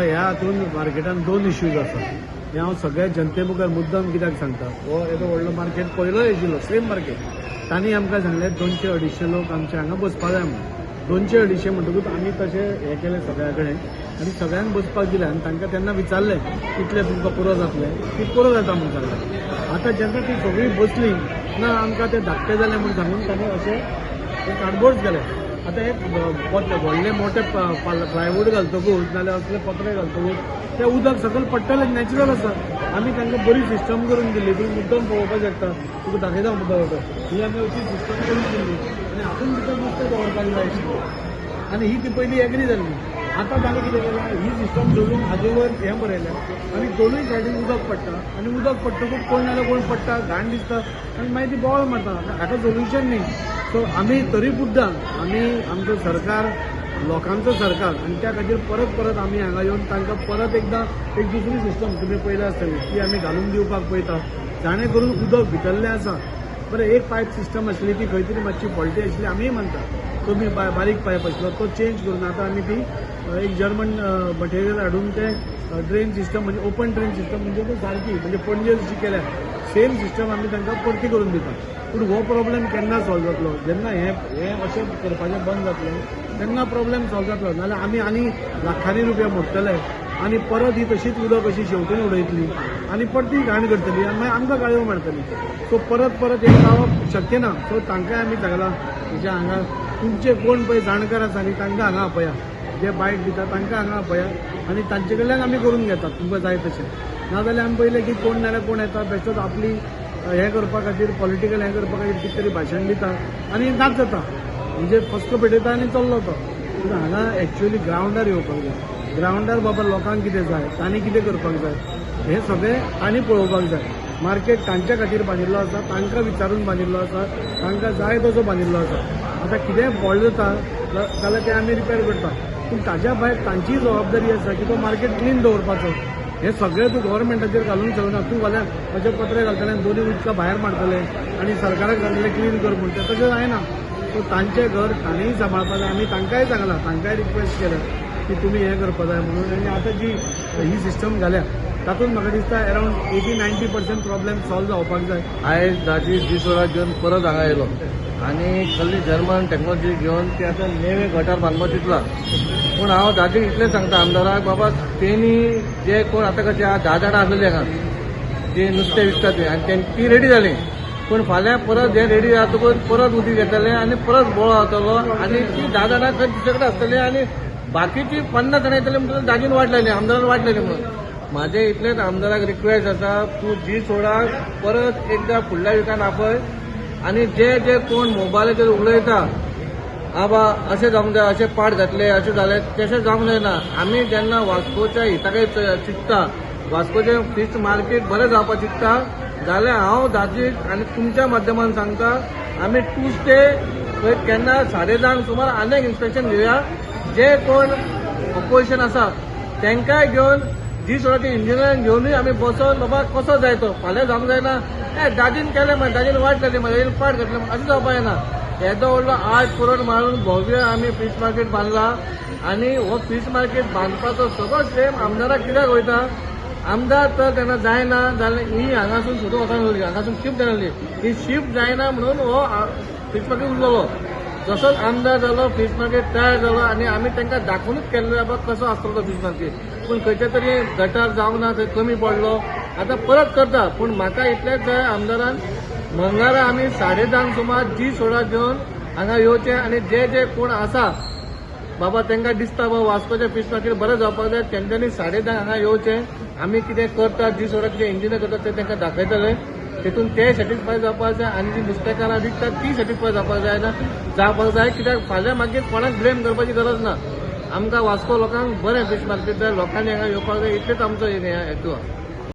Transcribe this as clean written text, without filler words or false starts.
ह्या हातून मार्केटान दोन इश्यूज आसा. हे हांव सगळ्या जनते मुखार मुद्दम कित्याक सांगता. हो येदो व्हडलो मार्केट पयलो येशिल्लो सेम मार्केट. तांणी आमकां सांगलें 200-250 लोक आमचे हांगा बसपा जाय म्हणून. 200-250 म्हणटकूच आमी तशें हें केलें सगळ्या कडेन आनी सगळ्यांक बसपाक दिलें आनी तांकां तेन्ना विचारलें कितलें तुमकां पुरो जातलें. ती पुरो जाता म्हणून सांगलें. आतां जेन्ना ती सगळीं बसलीं ना आमकां तें धाकटें जालें म्हणून सांगून तांणी अशें कार्डबोर्ड केलें. आतां एक व्हडले मोठे प्लायवूड घालतकूच नाल्यार असले पत्रे घालतकूच तें उदक सकयल पडटलें नॅचरल आसा. आमी तांकां बरी सिस्टम करून दिली. तुमी मुद्दम पळोवपाक शकता. तुका दाखयता मुद्दम ही आमी अशी सिस्टम करून दिल्ली आनी हातून भितर नुस्तें दवरपाक जाय आशिल्लें आनी ही ती पयलीं एग्री जाल्ली. आतां तांणी कितें केलां ही सिस्टम सोडून हाजे वयर हें बरयलें आनी दोनूय सायडीन उदक पडटा आनी उदक पडटकूच कोण नाल्यार कोण पडटा घाण दिसता आनी मागीर ती बोवाळ मारता. हाका सोल्युशन न्ही. सो आमी तरी सुद्दां आमी आमचो सरकार लोकांचो सरकार आनी त्या खातीर परत परत आमी हांगा येवन तांकां परत एकदां एक दुसरी सिस्टम तुमी पयल्या आसतली ती आमी घालून दिवपाक पळयता. जाणे करून उदक भितरलें आसा. बरें एक पायप सिस्टम आसली ती खंय तरी मातशी फॉल्टी आसली आमीय मानता. कमी बारीक पायप आसलो तो चेंज करून आतां आमी ती एक जर्मन मटेरियल हाडून ते ड्रेन सिस्टम म्हणजे ओपन ड्रेन सिस्टम म्हणजे ती सारकी म्हणजे पणजे जशी केल्या सेम सिस्टम आमी तांकां परती करून दिता. पूण हो प्रॉब्लेम केन्ना सॉल्व जातलो जेन्ना हें अशें करपाचें बंद जातलें तेन्ना प्रॉब्लेम सॉल्व जातलो. नाल्यार आमी आनी लाखांनी रुपया मोडटले आनी परत ही तशीच उदक अशी शेवटून उडयतली आनी परती घाण करतली आनी मागीर आमकां काळयो मारतली. सो परत परत हें जावप शक्य ना. सो तांकांय आमी सांगलां म्हणजे हांगा तुमचे कोण पळय जाणकार आसा न्ही तांकां हांगा आपया. जे बायट दिता तांकां हांगा आपया आनी तांचे कडल्यान आमी करून घेतात तुमकां जाय तशें. नाजाल्यार आमी पयलें की कोण नाल्यार कोण येता बेश्टोच आपली हें करपा खातीर पॉलिटिकल हें करपा खातीर कितें तरी भाशण दिता आनी नाच जाता म्हणजे फस्क पेटयता आनी चल्लो तो. पूण हांगा एक्चुअली ग्रावंडार येवपाक जाय. ग्रावंडार बाबा लोकांक कितें जाय तांणी कितें करपाक जाय हें सगळें तांणी पळोवपाक जाय. मार्केट तांच्या खातीर बांदिल्लो आसा तांकां विचारून बांदिल्लो आसा तांकां जाय तसो बांदिल्लो आसा. आतां कितेंय फॉल्ट जाता जाल्यार तें आमी रिपेर करता. पूण ताज्या भायर तांची जबाबदारी आसा की तो मार्केट क्लीन दवरपाचो. हे सगळें तूं गव्हर्मेंटाचेर घालूंक शकना. तूं फाल्यां अशें पत्रे घालतले दोनी उदकां भायर मारतले आनी सरकाराक सांगतले क्लीन कर म्हणून तें तशें जायना. सो तांचें घर तांणीय सांबाळपाक जाय. आमी तांकांय सांगलां तांकांय रिक्वेस्ट केल्या की तुमी हें करपा जाय म्हणून. आनी आतां जी ही सिस्टम घाल्या तातूंत म्हाका दिसता अरावंड 80-90% प्रॉब्लेम सॉल्व जावपाक जाय. आयज दाजी दिसवडा घेवन परत हांगा येयलो आनी कसली जर्मन टॅक्नॉलॉजी घेवन ते आतां नेवे गटार बांदपा चिंतला. पूण हांव दाजीक इतलें सांगता आमदाराक बाबा तेणी जे कोण आतां कशें 10 जाणां आसलेलीं हांगा जे नुस्तें विकता ते आनी ती रेडी जाली. पूण फाल्यां परत हे रेडी जातकूच परत उदीक येतलें आनी परत बोळो जातलो आनी ती 10 जाणां खंय दुसरे कडेन आसतलीं आनी बाकीची 50 जाणां येतली म्हणून दाजीन वाट लायली आमदारान वाट लायली म्हणून. म्हाजें इतलेंच आमदाराक रिक्वेस्ट आसा तूं जी सोडाक परत एकदां फुडल्या विकान आपय आनी जे कोण मोबायलाचेर उलयता आबा अशें जावंक जाय अशें पाड घातले अशें जालें तशें जावंक जायना. आमी जेन्ना वास्कोच्या हिताकय चिंतता वास्कोचें फिश मार्केट बरें जावपाक चिंतता जाल्यार हांव दाजीक आनी तुमच्या माध्यमान सांगता आमी ट्यूजडे पळय केन्ना 10:30 सुमार आनी एक इन्स्पेक्शन घेवया. जे कोण ऑपोजिशन आसा तांकांय घेवन जी सोडाचे इंजिनियरांक घेवनूय आमी बसोन बाबा कसो जाय तो फाल्यां जावंक जायना दाजीन केलें मागीर दाजीन वाट जाली मागीर पाड घातलें अशें जावपाक जायना. येदो व्हडलो 8 करोड मारून भव्य आमी फीश मार्केट बांदला आनी हो फीश मार्केट बांदपाचो सगळो श्रेम आमदाराक कित्याक वयता. आमदार तर तेन्ना जायना जाल्यार ही हांगासून सोदून वचूंक हांगासून शिफ्ट जाली ही शिफ्ट जायना म्हणून हो फीश मार्केट उरलो. जसोच आमदार जालो फीश मार्केट तयार जालो आनी आमी तांकां दाखोवनूच केल्लो बाबा कसो आसतलो तो फीश मार्केट. पूण खंयच्या तरी गटार जावंक ना थंय कमी पडलो आतां परत करता. पूण म्हाका इतलेंच जाय आमदारान मंगळारा आमी 10:30 सुमार जी सोडा घेवन हांगा येवचें आनी जे कोण आसा बाबा तांकां दिसता बाबा वास्कोचें फीश मार्केट बरें जावपाक जाय तेंच्यांनी 10:30 हांगा येवचें. आमी कितें करता जी सोडा कितें इंजिनियर करता ते तांकां दाखयतले तेतून ते सॅटिस्फाय जावपाक जाय आनी जी नुस्तेकारां विकतात ती सॅटिस्फाय जावपाक जाय कित्याक फाल्यां मागीर कोणाक ब्लेम करपाची गरज ना. आमकां वास्को लोकांक बरें फीश मार्केट जाय लोकांनी हांगा येवपाक जाय इतलेंच आमचो हेतू आहा.